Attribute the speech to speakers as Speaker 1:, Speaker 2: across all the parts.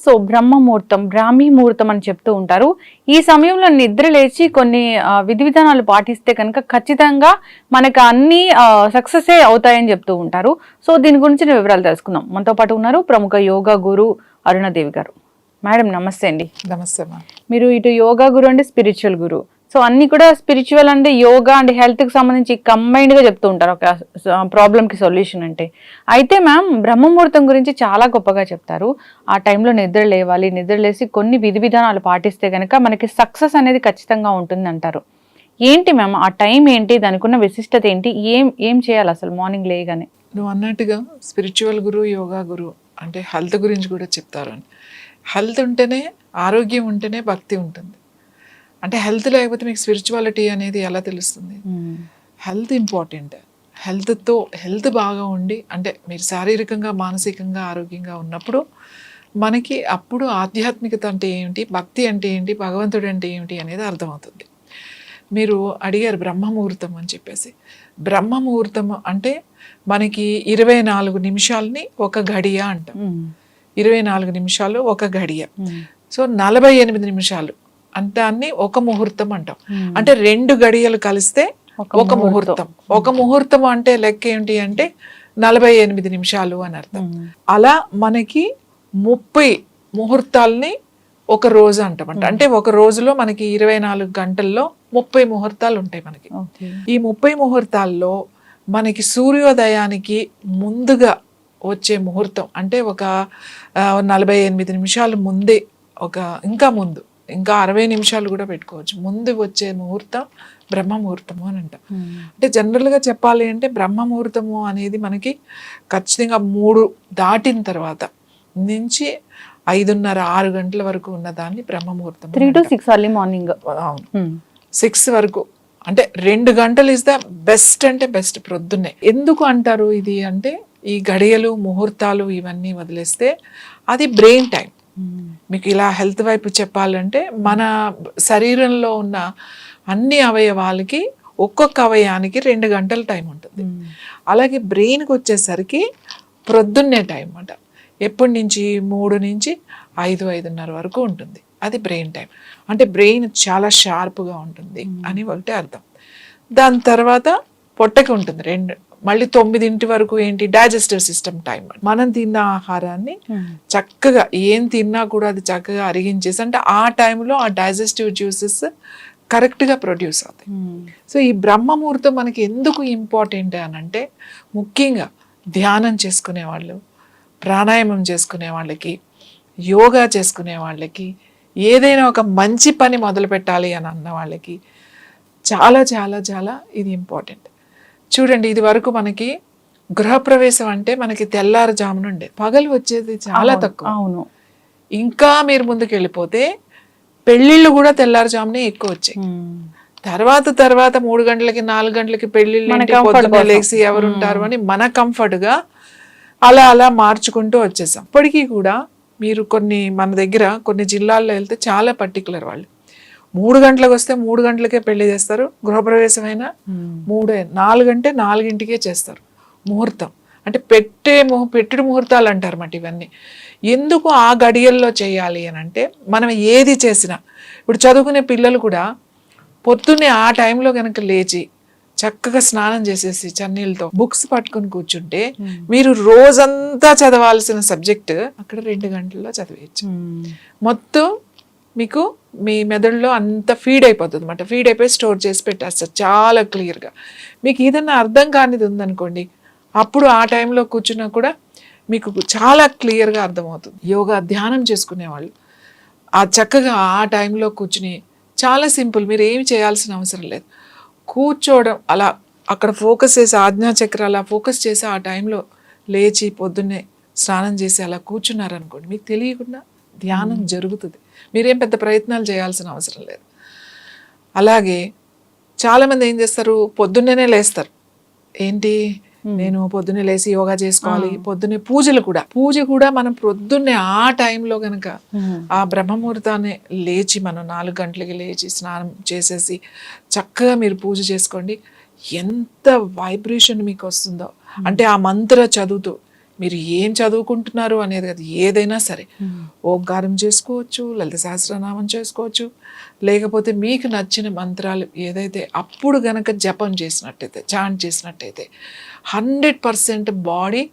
Speaker 1: So బ్రహ్మ ముహూర్తం, బ్రాహ్మీ ముహూర్తం అని చెప్తూ ఉంటారు. ఈ సమయంలో నిద్ర లేచి కొన్ని విధి విధానాలు పాటిస్తే కనుక ఖచ్చితంగా మనకు అన్ని సక్సెస్ అవుతాయని చెప్తూ ఉంటారు. సో దీని గురించి వివరాలు తెలుసుకుందాం. మనతో పాటు ఉన్నారు ప్రముఖ యోగా గురు అరుణాదేవి గారు. మేడం నమస్తే అండి.
Speaker 2: నమస్తే మా.
Speaker 1: మీరు ఇటు యోగా గురు అండి, స్పిరిచువల్ గురు. సో అన్ని కూడా స్పిరిచువల్ అంటే యోగా అండ్ హెల్త్ కి సంబంధించి కంబైన్డ్ గా చెప్తూ ఉంటారు ఒక ప్రాబ్లమ్ కి సొల్యూషన్ అంటే. అయితే మ్యామ్ బ్రహ్మముహూర్తం గురించి చాలా గొప్పగా చెప్తారు. ఆ టైంలో నిద్ర లేవాలి, నిద్ర లేసి కొన్ని విధి విధానాలు పాటిస్తే కనుక మనకి సక్సెస్ అనేది ఖచ్చితంగా ఉంటుంది అంటారు. ఏంటి మ్యామ్ ఆ టైం ఏంటి, దానికి ఉన్న విశిష్టత ఏంటి, ఏం చేయాలి అసలు మార్నింగ్ లేగానే?
Speaker 2: నువ్వు అన్నట్టుగా స్పిరిచువల్ గురు, యోగా గురు అంటే హెల్త్ గురించి కూడా చెప్తారు అని. హెల్త్ ఉంటేనే, ఆరోగ్యం ఉంటేనే భక్తి ఉంటుంది. అంటే హెల్త్ లేకపోతే మీకు స్పిరిచువాలిటీ అనేది ఎలా తెలుస్తుంది? Health important. హెల్త్ బాగా ఉండి, అంటే మీరు శారీరకంగా మానసికంగా ఆరోగ్యంగా ఉన్నప్పుడు మనకి అప్పుడు ఆధ్యాత్మికత అంటే ఏమిటి, భక్తి అంటే ఏంటి, భగవంతుడు అంటే ఏమిటి అనేది అర్థమవుతుంది. మీరు అడిగారు బ్రహ్మముహూర్తం అని చెప్పేసి. బ్రహ్మముహూర్తం అంటే మనకి 24 నిమిషాలని ఒక గడియ అంటాం. 24 నిమిషాలు ఒక గడియ. సో 48 నిమిషాలు అంటాన్ని ఒక ముహూర్తం అంటాం. అంటే 2 గడియలు కలిస్తే ఒక ముహూర్తం. ఒక ముహూర్తం అంటే లెక్క ఏంటి అంటే 48 నిమిషాలు అని అర్థం. అలా మనకి 30 ముహూర్తాలని ఒక రోజు అంటామంట. అంటే ఒక రోజులో మనకి 24 గంటల్లో 30 ముహూర్తాలు ఉంటాయి మనకి. ఈ 30 ముహూర్తాల్లో మనకి సూర్యోదయానికి ముందుగా వచ్చే ముహూర్తం అంటే ఒక 48 నిమిషాలు ముందే, ఇంకా 60 నిమిషాలు కూడా పెట్టుకోవచ్చు, ముందు వచ్చే ముహూర్తం బ్రహ్మ ముహూర్తము అని అంటాం. అంటే జనరల్గా చెప్పాలి అంటే బ్రహ్మ ముహూర్తము అనేది మనకి ఖచ్చితంగా 3 దాటిన తర్వాత నుంచి 5:30, 6 గంటల వరకు ఉన్న దాన్ని బ్రహ్మ ముహూర్తం.
Speaker 1: 3 to 6 early morning.
Speaker 2: అవును, 6 వరకు. అంటే 2 గంటలు ఇస్ ద బెస్ట్, అంటే బెస్ట్ ప్రొద్దున్నే. ఎందుకు అంటారు ఇది అంటే, ఈ గడియలు ముహూర్తాలు ఇవన్నీ వదిలేస్తే అది బ్రెయిన్ టైం. మీకు ఇలా హెల్త్ వైపు చెప్పాలంటే మన శరీరంలో ఉన్న అన్ని అవయవాలకి ఒక్కొక్క అవయవానికి 2 గంటల టైం ఉంటుంది. అలాగే బ్రెయిన్కి వచ్చేసరికి ప్రొద్దున్నే టైం అన్నమాట. ఎప్పటి నుంచి 3 నుంచి 5, 5:30 వరకు ఉంటుంది. అది బ్రెయిన్ టైం. అంటే బ్రెయిన్ చాలా షార్ప్గా ఉంటుంది అని ఒకటి అర్థం. దాని తర్వాత పొట్టకి ఉంటుంది మళ్ళీ 9 వరకు ఏంటి, డైజెస్టివ్ సిస్టమ్ టైం. మనం తిన్న ఆహారాన్ని చక్కగా ఏం తిన్నా కూడా అది చక్కగా అరిగించేసి, అంటే ఆ టైంలో ఆ డైజెస్టివ్ జ్యూసెస్ కరెక్ట్గా ప్రొడ్యూస్ అవుతాయి. సో ఈ బ్రహ్మముహూర్తం మనకి ఎందుకు ఇంపార్టెంట్ అని అంటే, ముఖ్యంగా ధ్యానం చేసుకునే వాళ్ళు, ప్రాణాయామం చేసుకునే వాళ్ళకి, యోగా చేసుకునే వాళ్ళకి, ఏదైనా ఒక మంచి పని మొదలు పెట్టాలి అని అన్న వాళ్ళకి చాలా చాలా చాలా ఇది ఇంపార్టెంట్. చూడండి, ఇది వరకు మనకి గృహప్రవేశం అంటే మనకి తెల్లారుజామున ఉండేది, పగలు వచ్చేది చాలా తక్కువ.
Speaker 1: అవును.
Speaker 2: ఇంకా మీరు ముందుకు వెళ్ళిపోతే పెళ్ళిళ్ళు కూడా తెల్లారుజామునే ఎక్కువ వచ్చాయి. తర్వాత 3 గంటలకి 4 గంటలకి పెళ్ళిళ్ళు, పొద్దున్న లేచి ఎవరుంటారు అని మన కంఫర్ట్గా అలా మార్చుకుంటూ వచ్చేసాం. ఇప్పటికీ కూడా మీరు మన దగ్గర కొన్ని జిల్లాల్లో వెళ్తే చాలా పర్టికులర్. వాళ్ళు 3 గంటలకు వస్తే 3 గంటలకే పెళ్లి చేస్తారు. గృహప్రవేశం అయినా 4 అంటే 4ంటికే చేస్తారు ముహూర్తం. అంటే పెట్టుడు ముహూర్తాలు అంటారు అన్నమాట ఇవన్నీ. ఎందుకు ఆ గడియల్లో చేయాలి అని అంటే, మనం ఏది చేసినా, ఇప్పుడు చదువుకునే పిల్లలు కూడా పొద్దున్నే ఆ టైంలో కనుక లేచి చక్కగా స్నానం చేసేసి చన్నీళ్ళతో బుక్స్ పట్టుకొని కూర్చుంటే, మీరు రోజంతా చదవాల్సిన సబ్జెక్ట్ అక్కడ 2 గంటల్లో చదివేయచ్చు. మొత్తం మీకు మీ మెదడులో అంత ఫీడ్ అయిపోతుంది అన్నమాట. ఫీడ్ అయిపోయి స్టోర్ చేసి పెట్టేస్తారు చాలా క్లియర్గా. మీకు ఏదన్నా అర్థం కానిది ఉందనుకోండి, అప్పుడు ఆ టైంలో కూర్చున్నా కూడా మీకు చాలా క్లియర్గా అర్థమవుతుంది. యోగా ధ్యానం చేసుకునేవాళ్ళు ఆ చక్కగా ఆ టైంలో కూర్చుని, చాలా సింపుల్, మీరు ఏమి చేయాల్సిన అవసరం లేదు, కూర్చోవడం, అలా అక్కడ ఫోకస్ చేసి ఆజ్ఞాచక్ర అలా ఫోకస్ చేసి ఆ టైంలో లేచి పొద్దున్నే స్నానం చేసి అలా కూర్చున్నారనుకోండి, మీకు తెలియకుండా ధ్యానం జరుగుతుంది. మీరేం పెద్ద ప్రయత్నాలు చేయాల్సిన అవసరం లేదు. అలాగే చాలామంది ఏం చేస్తారు, పొద్దున్నేనే లేస్తారు. ఏంటి, నేను పొద్దున్నే లేచి యోగా చేసుకోవాలి, పొద్దున్నే పూజ కూడా మనం పొద్దున్నే ఆ టైంలో కనుక ఆ బ్రహ్మముహూర్తాన్ని లేచి మనం 4 గంటలకి లేచి స్నానం చేసేసి చక్కగా మీరు పూజ చేసుకోండి. ఎంత వైబ్రేషన్ మీకు వస్తుందో, అంటే ఆ మంత్ర చదువుతూ మీరు ఏం చదువుకుంటున్నారు అనేది అది ఏదైనా సరే, ఓంకారం చేసుకోవచ్చు, లలిత సహస్రనామం చేసుకోవచ్చు, లేకపోతే మీకు నచ్చిన మంత్రాలు ఏదైతే అప్పుడు గనక జపం చేసినట్టయితే, చాంట్ చేసినట్టయితే 100% బాడీ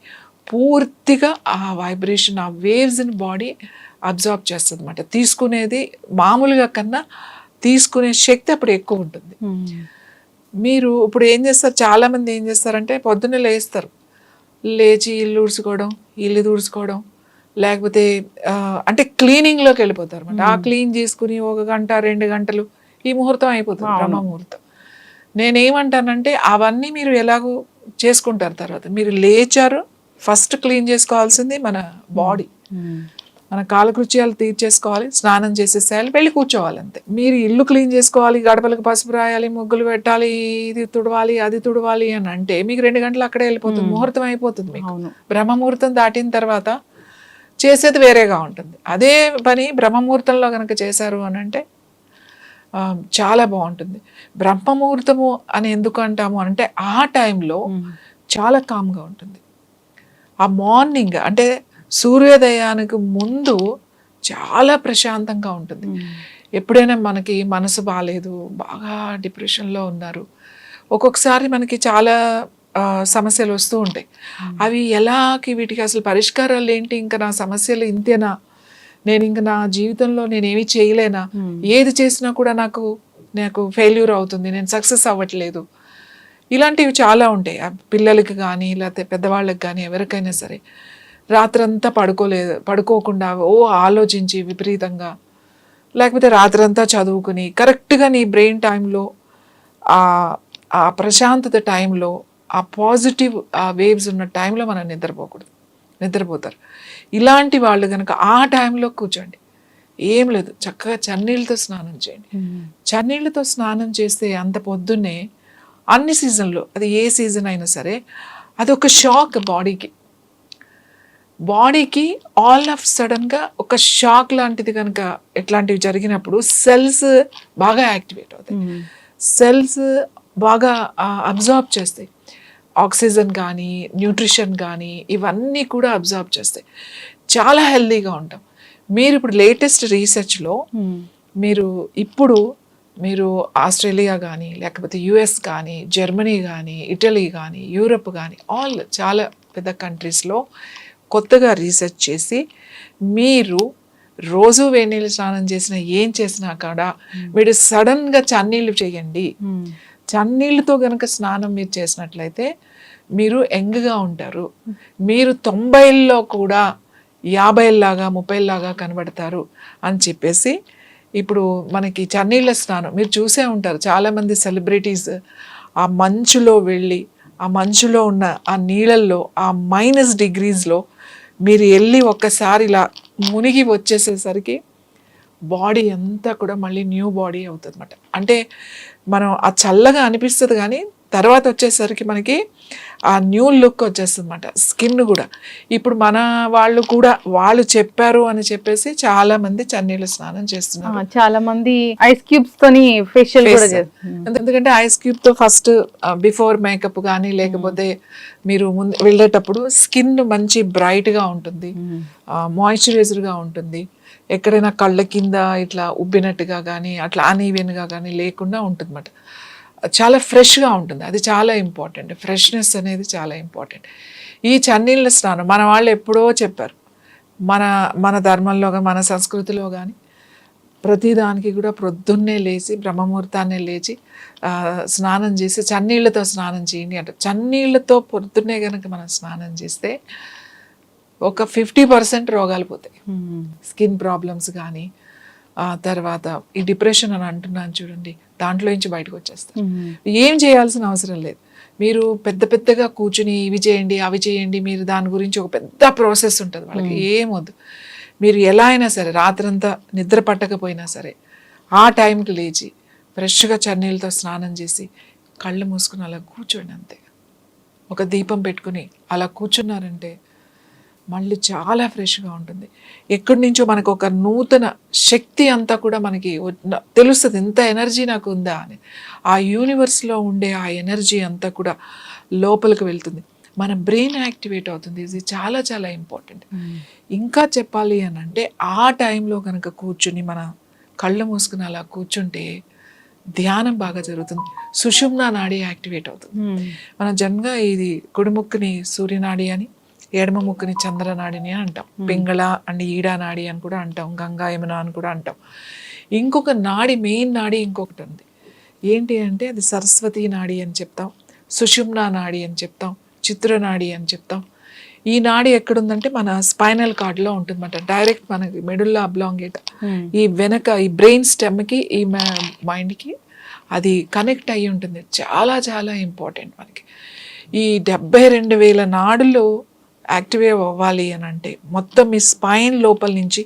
Speaker 2: పూర్తిగా ఆ వైబ్రేషన్, ఆ వేవ్స్ని బాడీ అబ్జార్బ్ చేస్తుంది అనమాట. తీసుకునేది మామూలుగా కన్నా తీసుకునే శక్తి అప్పుడు ఎక్కువ ఉంటుంది. మీరు ఇప్పుడు ఏం చేస్తారు, చాలామంది ఏం చేస్తారంటే పొద్దున్నే లేచి ఇల్లు ఊడ్చుకోవడం, ఇల్లు తుడుచుకోవడం, లేకపోతే అంటే క్లీనింగ్లోకి వెళ్ళిపోతారు అనమాట. ఆ క్లీన్ చేసుకుని 1 గంట 2 గంటలు ఈ ముహూర్తం అయిపోతుంది, బ్రహ్మ ముహూర్తం. నేనేమంటానంటే అవన్నీ మీరు ఎలాగో చేసుకుంటారు. తర్వాత మీరు లేచారు, ఫస్ట్ క్లీన్ చేసుకోవాల్సింది మన బాడీ, మన కాలకృత్యాలు తీర్చేసుకోవాలి, స్నానం చేసేసేయాలి, వెళ్ళి కూర్చోవాలి అంతే. మీరు ఇల్లు క్లీన్ చేసుకోవాలి, గడపలకు పసుపు రాయాలి, ముగ్గులు పెట్టాలి, ఇది తుడవాలి, అది తుడవాలి అని అంటే మీకు 2 గంటలు అక్కడే వెళ్ళిపోతుంది, ముహూర్తం అయిపోతుంది మీకు. బ్రహ్మముహూర్తం దాటిన తర్వాత చేసేది వేరేగా ఉంటుంది. అదే పని బ్రహ్మముహూర్తంలో కనుక చేశారు అని అంటే చాలా బాగుంటుంది. బ్రహ్మముహూర్తము అని ఎందుకు అంటాము అంటే ఆ టైంలో చాలా కామ్గా ఉంటుంది. ఆ మార్నింగ్ అంటే సూర్యోదయానికి ముందు చాలా ప్రశాంతంగా ఉంటుంది. ఎప్పుడైనా మనకి మనసు బాగాలేదు, బాగా డిప్రెషన్లో ఉన్నారు, ఒక్కొక్కసారి మనకి చాలా సమస్యలు వస్తూ ఉంటాయి. అవి వీటికి అసలు పరిష్కారాలు ఏంటి, ఇంకా నా సమస్యలు ఇంతేనా, నేను ఇంకా నా జీవితంలో నేనేమి చేయలేనా, ఏది చేసినా కూడా నాకు ఫెయిల్యూర్ అవుతుంది, నేను సక్సెస్ అవ్వట్లేదు, ఇలాంటివి చాలా ఉంటాయి. పిల్లలకి కానీ లేకపోతే పెద్దవాళ్ళకి కానీ ఎవరికైనా సరే రాత్రంతా పడుకోకుండా ఆలోచించి విపరీతంగా, లేకపోతే రాత్రంతా చదువుకుని కరెక్ట్గా నీ బ్రెయిన్ టైంలో ఆ ప్రశాంతత టైంలో ఆ పాజిటివ్ ఆ వేవ్స్ ఉన్న టైంలో మనం నిద్రపోతారు. ఇలాంటి వాళ్ళు కనుక ఆ టైంలో కూర్చోండి, ఏం లేదు, చక్కగా చన్నీళ్ళతో స్నానం చేయండి. చన్నీళ్ళతో స్నానం చేస్తే అంత పొద్దున్నే అన్ని సీజన్లో, అది ఏ సీజన్ అయినా సరే, అదొక షాక్ బాడీకి ఆల్ ఆఫ్ సడన్గా ఒక షాక్ లాంటిది కనుక ఎట్లాంటివి జరిగినప్పుడు సెల్స్ బాగా యాక్టివేట్ అవుతాయి, సెల్స్ బాగా అబ్జార్బ్ చేస్తాయి, ఆక్సిజన్ కానీ న్యూట్రిషన్ కానీ ఇవన్నీ కూడా అబ్జార్బ్ చేస్తాయి, చాలా హెల్తీగా ఉంటాం. మీరు ఇప్పుడు లేటెస్ట్ రీసెర్చ్లో మీరు ఆస్ట్రేలియా కానీ లేకపోతే యుఎస్ కానీ జర్మనీ కానీ ఇటలీ కానీ యూరప్ కానీ చాలా పెద్ద కంట్రీస్లో కొత్తగా రీసెర్చ్ చేసి మీరు రోజు వేడినీళ్ళు స్నానం చేసినా ఏం చేసినా కూడా మీరు సడన్గా చన్నీళ్ళు చేయండి. చన్నీళ్ళతో కనుక స్నానం మీరు చేసినట్లయితే మీరు యంగ్గా ఉంటారు, మీరు 90ల్లో కూడా 50లాగా 30లాగా కనబడతారు అని చెప్పేసి ఇప్పుడు మనకి చన్నీళ్ళ స్నానం మీరు చూసే ఉంటారు. చాలామంది సెలబ్రిటీస్ ఆ మంచులో వెళ్ళి ఆ మంచులో ఉన్న ఆ నీళ్ళల్లో ఆ -డిగ్రీస్లో మీరు వెళ్ళి ఒక్కసారి ఇలా మునిగి వచ్చేసేసరికి బాడీ అంతా కూడా మళ్ళీ న్యూ బాడీ అవుతుంది అన్నమాట. అంటే మనం ఆ చల్లగా అనిపిస్తుంది కానీ తర్వాత వచ్చేసరికి మనకి ఆ న్యూ లుక్ వచ్చేస్తుంది అన్నమాట. స్కిన్ కూడా ఇప్పుడు మన వాళ్ళు చెప్పారు అని చెప్పేసి చాలా మంది చన్నీళ్ళ స్నానం చేస్తున్నారు.
Speaker 1: చాలా మంది ఐస్ క్యూబ్స్ తోని ఫేషియల్ కూడా చేస్తున్నారు.
Speaker 2: ఎందుకంటే ఐస్ క్యూబ్ తో ఫస్ట్ బిఫోర్ మేకప్ కానీ లేకపోతే మీరు ముందు వెళ్ళేటప్పుడు స్కిన్ మంచి బ్రైట్ గా ఉంటుంది, మాయిశ్చరైజర్ గా ఉంటుంది, ఎక్కడైనా కళ్ళ కింద ఇట్లా ఉబ్బినట్టుగా కానీ అట్లా అన్ఈవెన్ గా కానీ లేకుండా ఉంటుంది అన్నమాట. చాలా ఫ్రెష్గా ఉంటుంది, అది చాలా ఇంపార్టెంట్. ఫ్రెష్నెస్ అనేది చాలా ఇంపార్టెంట్. ఈ చన్నీళ్ళ స్నానం మన వాళ్ళు ఎప్పుడో చెప్పారు. మన ధర్మంలో కానీ మన సంస్కృతిలో కానీ ప్రతిదానికి కూడా ప్రొద్దున్నే లేచి బ్రహ్మముహూర్తాన్నే లేచి స్నానం చేసి చన్నీళ్ళతో స్నానం చేయండి అంటే. చన్నీళ్ళతో పొద్దున్నే కనుక మనం స్నానం చేస్తే ఒక 50% రోగాలు పోతాయి. స్కిన్ ప్రాబ్లమ్స్ కానీ తర్వాత ఈ డిప్రెషన్ అని అంటున్నాను చూడండి, దాంట్లో నుంచి బయటకు వచ్చేస్తారు. ఏం చేయాల్సిన అవసరం లేదు. మీరు పెద్దగా కూర్చుని ఇవి చేయండి అవి చేయండి, మీరు దాని గురించి ఒక పెద్ద ప్రాసెస్ ఉంటుంది వాళ్ళకి, ఏమొద్దు. మీరు ఎలా అయినా సరే రాత్రంతా నిద్ర పట్టకపోయినా సరే ఆ టైంకి లేచి ఫ్రెష్గా చన్నీళ్ళతో స్నానం చేసి కళ్ళు మూసుకుని అలా కూర్చోండి అంతే. ఒక దీపం పెట్టుకుని అలా కూర్చున్నారంటే మళ్ళీ చాలా ఫ్రెష్గా ఉంటుంది. ఎక్కడి నుంచో మనకు ఒక నూతన శక్తి అంతా కూడా మనకి తెలుస్తుంది, ఇంత ఎనర్జీ నాకు ఉందా అని. ఆ యూనివర్స్లో ఉండే ఆ ఎనర్జీ అంతా కూడా లోపలికి వెళ్తుంది. మన బ్రెయిన్ యాక్టివేట్ అవుతుంది. ఇది చాలా చాలా ఇంపార్టెంట్. ఇంకా చెప్పాలి అని అంటే ఆ టైంలో కనుక కూర్చుని మన కళ్ళు మూసుకుని అలా కూర్చుంటే ధ్యానం బాగా జరుగుతుంది. సుషుమ్నా నాడి యాక్టివేట్ అవుతుంది. మనం జనరల్గా ఇది కుడి ముక్కుని సూర్యనాడి అని, ఎడమ ముక్కుని చంద్రనాడిని అని అంటాం. పింగళ అండ్ ఈడా నాడి అని కూడా అంటాం, గంగా యమున అని కూడా అంటాం. ఇంకొక నాడి, మెయిన్ నాడి ఇంకొకటి ఉంది. ఏంటి అంటే అది సరస్వతి నాడి అని చెప్తాం, సుషుమ్నా నాడి అని చెప్తాం, చిత్రనాడి అని చెప్తాం. ఈ నాడి ఎక్కడుందంటే మన స్పైనల్ కార్డ్లో ఉంటుందన్నమాట. డైరెక్ట్ మనకి మెడుల్లా అబ్లాంగేట్ ఈ వెనక ఈ బ్రెయిన్ స్టెమ్కి ఈ మైండ్కి అది కనెక్ట్ అయ్యి ఉంటుంది. చాలా చాలా ఇంపార్టెంట్ మనకి. ఈ 72,000 నాడులు యాక్టివేట్ అవ్వాలి అని అంటే మొత్తం ఈ స్పైన్ లోపల నుంచి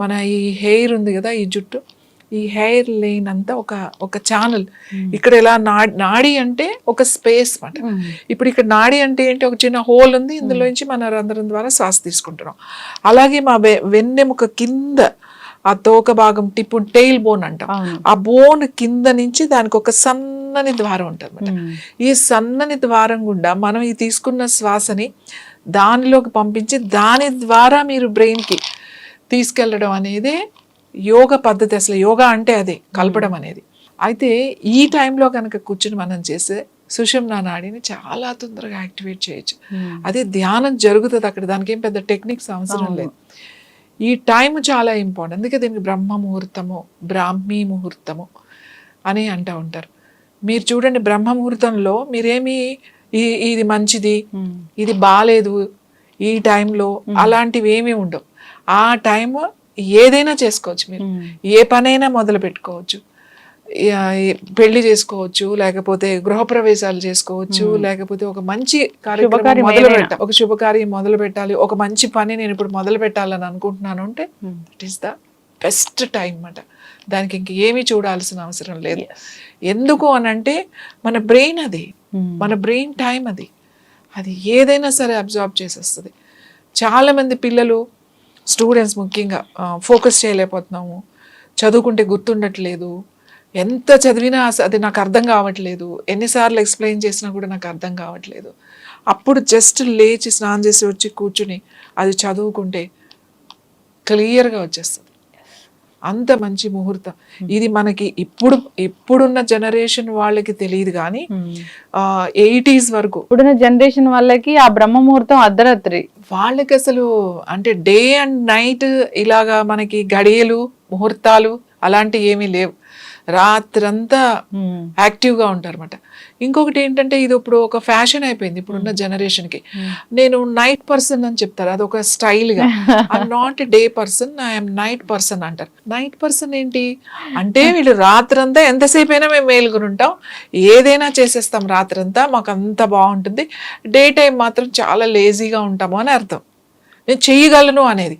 Speaker 2: మన ఈ హెయిర్ ఉంది కదా, ఈ జుట్టు, ఈ హెయిర్ లైన్ అంతా ఒక ఛానల్. ఇక్కడ ఇలా నాడి అంటే ఒక స్పేస్ మాట. ఇప్పుడు ఇక్కడ నాడి అంటే ఏంటి, ఒక చిన్న హోల్ ఉంది, ఇందులో నుంచి మన రంధ్రం ద్వారా శ్వాస తీసుకుంటున్నాం. అలాగే మా వెన్నెముక కింద ఆ తోక భాగం టిప్పు టెయిల్ బోన్ అంటాం. ఆ బోన్ కింద నుంచి దానికి ఒక సన్నని ద్వారం ఉంటుంది అన్నమాట. ఈ సన్నని ద్వారం గుండా మనం ఈ తీసుకున్న శ్వాసని దానిలోకి పంపించి దాని ద్వారా మీరు బ్రెయిన్కి తీసుకెళ్ళడం అనేది యోగ పద్ధతి. అసలు యోగా అంటే అదే కలపడం అనేది. అయితే ఈ టైంలో కనుక కూర్చుని మనం చేసే సుషుమ్నా నాడిని చాలా తొందరగా యాక్టివేట్ చేయొచ్చు. అదే ధ్యానం జరుగుతుంది అక్కడ. దానికి ఏం పెద్ద టెక్నిక్స్ అవసరం లేదు. ఈ టైం చాలా ఇంపార్టెంట్. అందుకే దీనికి బ్రహ్మ ముహూర్తము, బ్రాహ్మీ ముహూర్తము అని అంటూ ఉంటారు. మీరు చూడండి, బ్రహ్మ ముహూర్తంలో మీరేమి ఇది మంచిది, ఇది బాలేదు, ఈ టైంలో అలాంటివి ఏమీ ఉండవు. ఆ టైం ఏదైనా చేసుకోవచ్చు. మీరు ఏ పనైనా మొదలు పెట్టుకోవచ్చు. పెళ్లి చేసుకోవచ్చు, లేకపోతే గృహప్రవేశాలు చేసుకోవచ్చు, లేకపోతే ఒక మంచి కార్యక్రమం మొదలు పెట్టాలి, ఒక శుభకార్యం మొదలు పెట్టాలి, ఒక మంచి పని నేను ఇప్పుడు మొదలు పెట్టాలని అనుకుంటున్నాను అంటే that is the best time అన్నమాట. దానికి ఇంక ఏమీ చూడాల్సిన అవసరం లేదు. ఎందుకు అనంటే మన బ్రెయిన్ అది, మన బ్రెయిన్ టైం అది, అది ఏదైనా సరే అబ్జార్బ్ చేసేస్తుంది. చాలామంది పిల్లలు, స్టూడెంట్స్ ముఖ్యంగా ఫోకస్ చేయలేకపోతున్నాము, చదువుకుంటే గుర్తుండట్లేదు, ఎంత చదివినా అది నాకు అర్థం కావట్లేదు, ఎన్నిసార్లు ఎక్స్ప్లెయిన్ చేసినా కూడా నాకు అర్థం కావట్లేదు. అప్పుడు జస్ట్ లేచి స్నానం చేసి వచ్చి కూర్చుని అది చదువుకుంటే క్లియర్గా వచ్చేస్తుంది. అంత మంచి ముహూర్తం ఇది. మనకి ఇప్పుడున్న జనరేషన్ వాళ్ళకి తెలియదు కానీ 80s వరకు
Speaker 1: ఇప్పుడున్న జనరేషన్ వాళ్ళకి ఆ బ్రహ్మ ముహూర్తం అర్ధరాత్రి.
Speaker 2: వాళ్ళకి అసలు అంటే డే అండ్ నైట్ ఇలాగా మనకి గడియలు ముహూర్తాలు అలాంటివి ఏమీ లేవు. రాత్రంతా యాక్టివ్గా ఉంటారు అన్నమాట. ఇంకొకటి ఏంటంటే ఇది ఇప్పుడు ఒక ఫ్యాషన్ అయిపోయింది ఇప్పుడున్న జనరేషన్కి. నేను నైట్ పర్సన్ అని చెప్తారు, అది ఒక స్టైల్గా. I'm not day person, I'm night person అంటారు. నైట్ పర్సన్ ఏంటి అంటే వీళ్ళు రాత్రంతా ఎంతసేపు అయినా మేము మేలుకుని ఉంటాం, ఏదైనా చేసేస్తాం రాత్రంతా, మాకు అంత బాగుంటుంది, డే టైం మాత్రం చాలా లేజీగా ఉంటాము అని అర్థం. నేను చెయ్యగలను అనేది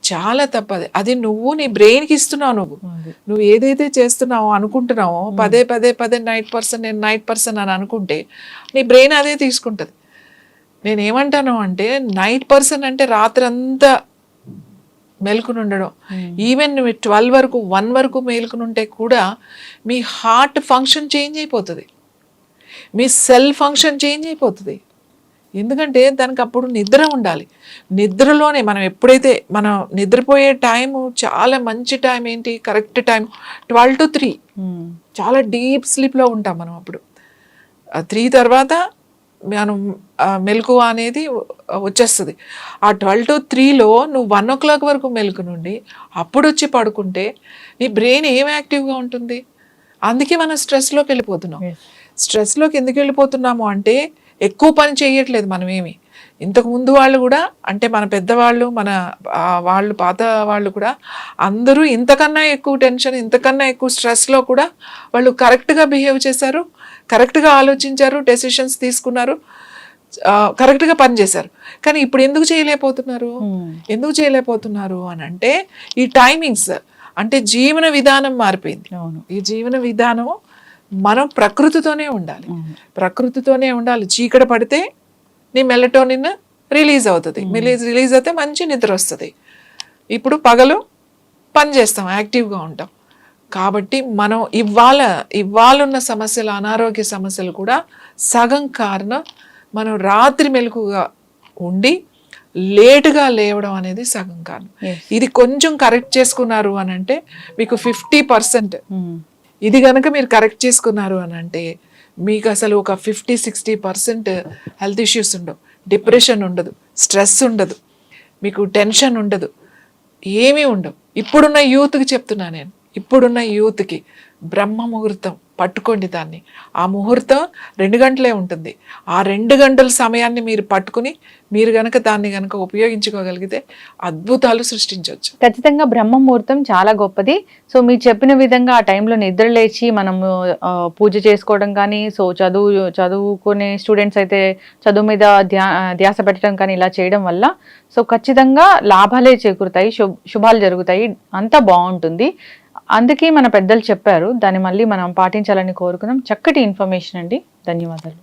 Speaker 2: చాలా తప్పది. అది నువ్వు నీ బ్రెయిన్కి ఇస్తున్నావు. నువ్వు ఏదైతే చేస్తున్నావో అనుకుంటున్నావో పదే పదే పదే నైట్ పర్సన్, నేను నైట్ పర్సన్ అని అనుకుంటే నీ బ్రెయిన్ అదే తీసుకుంటుంది. నేనేమంటాను అంటే నైట్ పర్సన్ అంటే రాత్రి అంతా మేలుకుని ఉండడం. ఈవెన్ నువ్వు 12 వరకు 1 వరకు మేలుకుని ఉంటే కూడా మీ హార్ట్ ఫంక్షన్ చేంజ్ అయిపోతుంది, మీ సెల్ ఫంక్షన్ చేంజ్ అయిపోతుంది. ఎందుకంటే దానికి అప్పుడు నిద్ర ఉండాలి. నిద్రలోనే మనం ఎప్పుడైతే మనం నిద్రపోయే టైము చాలా మంచి టైం ఏంటి, కరెక్ట్ టైం 12 to 3. చాలా డీప్ స్లీప్లో ఉంటాం మనం. అప్పుడు 3 తర్వాత మనం మెలకువ అనేది వచ్చేస్తుంది. ఆ 12 to 3లో నువ్వు 1 o'clock వరకు మెలకు నుండి అప్పుడు వచ్చి పడుకుంటే నీ బ్రెయిన్ ఏం యాక్టివ్గా ఉంటుంది. అందుకే మనం స్ట్రెస్లోకి వెళ్ళిపోతున్నాం. స్ట్రెస్లోకి ఎందుకు వెళ్ళిపోతున్నాము అంటే ఎక్కువ పని చేయట్లేదు మనమేమి. ఇంతకు ముందు వాళ్ళు కూడా అంటే మన పెద్దవాళ్ళు, మన వాళ్ళు పాత వాళ్ళు కూడా అందరూ ఇంతకన్నా ఎక్కువ టెన్షన్, ఇంతకన్నా ఎక్కువ స్ట్రెస్లో కూడా వాళ్ళు కరెక్ట్గా బిహేవ్ చేశారు, కరెక్ట్గా ఆలోచించారు, డెసిషన్స్ తీసుకున్నారు, కరెక్ట్గా పనిచేశారు. కానీ ఇప్పుడు ఎందుకు చేయలేకపోతున్నారు అని అంటే ఈ టైమింగ్స్, అంటే జీవన విధానం మారిపోయింది. ఈ జీవన విధానం మనం ప్రకృతితోనే ఉండాలి. చీకటి పడితే నీ మెలటోనిన్ రిలీజ్ అవుతుంది, రిలీజ్ అయితే మంచి నిద్ర వస్తుంది. ఇప్పుడు పగలు పని చేస్తాం, యాక్టివ్గా ఉంటాం. కాబట్టి మనం ఇవాళ ఉన్న సమస్యలు, అనారోగ్య సమస్యలు కూడా సగం కారణం మనం రాత్రి మెలకుగా ఉండి లేటుగా లేవడం అనేది సగం కారణం.
Speaker 1: Yes.
Speaker 2: ఇది కొంచెం కరెక్ట్ చేసుకున్నారు అని అంటే మీకు 50%, ఇది కనుక మీరు కరెక్ట్ చేసుకున్నారు అని అంటే మీకు అసలు ఒక 50-60% హెల్త్ ఇష్యూస్ ఉండవు, డిప్రెషన్ ఉండదు, స్ట్రెస్ ఉండదు, మీకు టెన్షన్ ఉండదు, ఏమీ ఉండవు. ఇప్పుడున్న యూత్కి చెప్తున్నా నేను, ఇప్పుడున్న యూత్కి బ్రహ్మ ముహూర్తం పట్టుకోండి దాన్ని. ఆ ముహూర్తం 2 గంటలే ఉంటుంది. ఆ 2 గంటల సమయాన్ని మీరు పట్టుకుని మీరు గనక దాన్ని గనక ఉపయోగించుకోగలిగితే అద్భుతాలు సృష్టించవచ్చు.
Speaker 1: ఖచ్చితంగా బ్రహ్మ ముహూర్తం చాలా గొప్పది. సో మీరు చెప్పిన విధంగా ఆ టైంలో నిద్ర లేచి మనము పూజ చేసుకోవడం కానీ, సో చదువుకునే స్టూడెంట్స్ అయితే చదువు మీద ధ్యాస పెట్టడం కానీ ఇలా చేయడం వల్ల సో ఖచ్చితంగా లాభాలే చేకూరుతాయి, శుభాలు జరుగుతాయి, అంతా బాగుంటుంది. అందుకే మన పెద్దలు చెప్పారు, దాన్ని మళ్ళీ మనం పాటించాలని కోరుకుందాం. చక్కటి ఇన్ఫర్మేషన్ అండి, ధన్యవాదాలు.